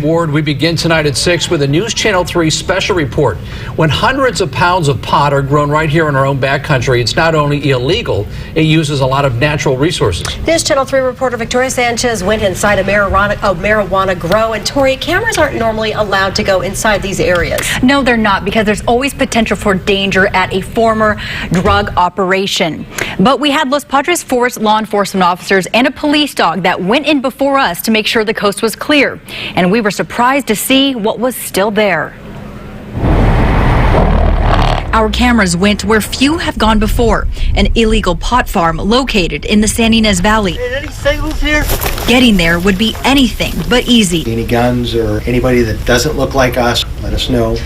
Ward, we begin tonight at 6 with a News Channel 3 special report. When hundreds of pounds of pot are grown right here in our own backcountry, it's not only illegal, it uses a lot of natural resources. News Channel 3 reporter Victoria Sanchez went inside a marijuana grow, and Tori, cameras aren't normally allowed to go inside these areas. No, they're not, because there's always potential for danger at a former drug operation. But we had Los Padres forest law enforcement officers and a police dog that went in before us to make sure the coast was clear. And we were surprised to see what was still there. Our cameras went where few have gone before, an illegal pot farm located in the Santa Ynez Valley. Here? Getting there would be anything but easy. Any guns or anybody that doesn't look like us, let us know.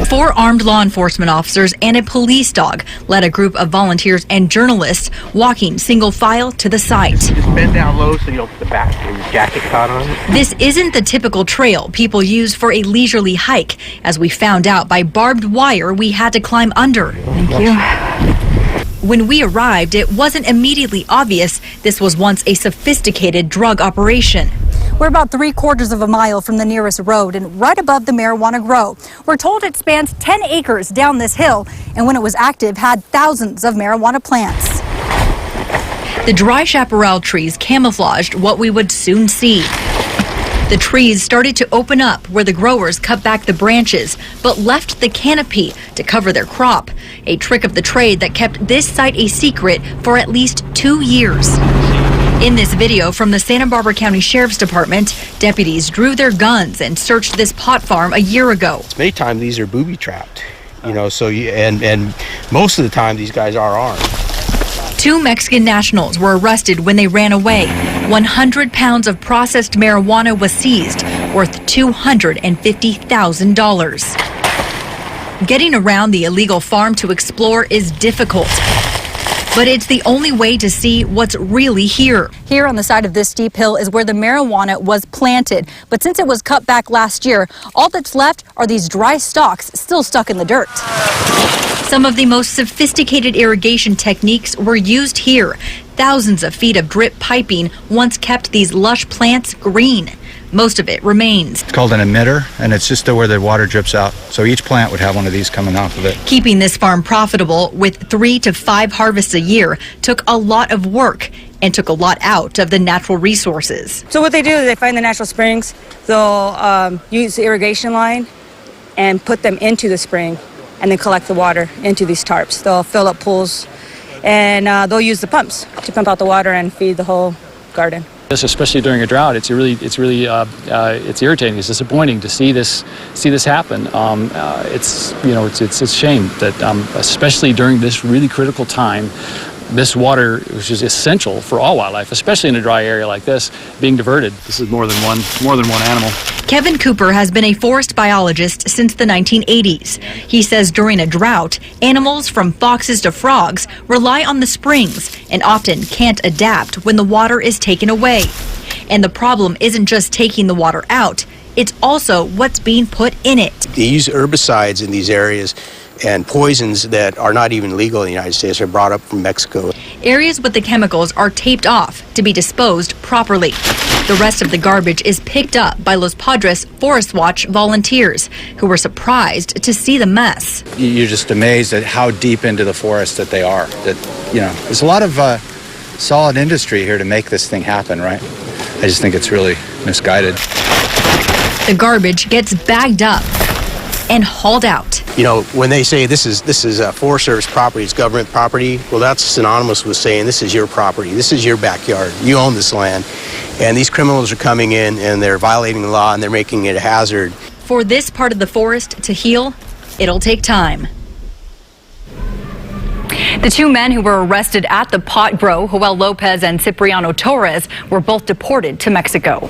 4 armed law enforcement officers and a police dog led a group of volunteers and journalists walking single file to the site. Just bend down low so you don't get the back of your jacket caught on it. This isn't the typical trail people use for a leisurely hike. As we found out by barbed wire we had to climb under. Thank you. When we arrived, it wasn't immediately obvious this was once a sophisticated drug operation. We're about 3/4 of a mile from the nearest road and right above the marijuana grow. We're told it spans 10 acres down this hill, and when it was active had thousands of marijuana plants. The dry chaparral trees camouflaged what we would soon see. The trees started to open up where the growers cut back the branches, but left the canopy to cover their crop. A trick of the trade that kept this site a secret for at least 2 years. In this video from the Santa Barbara County Sheriff's Department, deputies drew their guns and searched this pot farm a year ago. Many times these are booby trapped, and most of the time these guys are armed. 2 Mexican nationals were arrested when they ran away. 100 pounds of processed marijuana was seized, worth $250,000. Getting around the illegal farm to explore is difficult, but it's the only way to see what's really here. Here on the side of this steep hill is where the marijuana was planted, but since it was cut back last year, all that's left are these dry stalks still stuck in the dirt. Some of the most sophisticated irrigation techniques were used here. Thousands of feet of drip piping once kept these lush plants green. Most of it remains. It's called an emitter, and it's just where the water drips out. So each plant would have one of these coming off of it. Keeping this farm profitable with 3 to 5 harvests a year took a lot of work and took a lot out of the natural resources. So what they do is they find the natural springs. They'll use the irrigation line and put them into the spring and then collect the water into these tarps. They'll fill up pools and they'll use the pumps to pump out the water and feed the whole garden. Especially during a drought, it's irritating. It's disappointing to see this happen. It's a shame that especially during this really critical time, this water, which is essential for all wildlife, especially in a dry area like this, being diverted. This is more than one animal. Kevin Cooper has been a forest biologist since the 1980s. He says during a drought, animals from foxes to frogs rely on the springs and often can't adapt when the water is taken away. And the problem isn't just taking the water out, it's also what's being put in it. They use herbicides in these areas, and poisons that are not even legal in the United States are brought up from Mexico. Areas with the chemicals are taped off to be disposed properly. The rest of the garbage is picked up by Los Padres Forest Watch volunteers, who were surprised to see the mess. You're just amazed at how deep into the forest that they are. There's a lot of solid industry here to make this thing happen, right? I just think it's really misguided. The garbage gets bagged up and hauled out. When they say this is Forest Service property, it's government property, well, that's synonymous with saying this is your property, this is your backyard, you own this land. And these criminals are coming in and they're violating the law and they're making it a hazard. For this part of the forest to heal, it'll take time. The 2 men who were arrested at the pot grow, Joel Lopez and Cipriano Torres, were both deported to Mexico.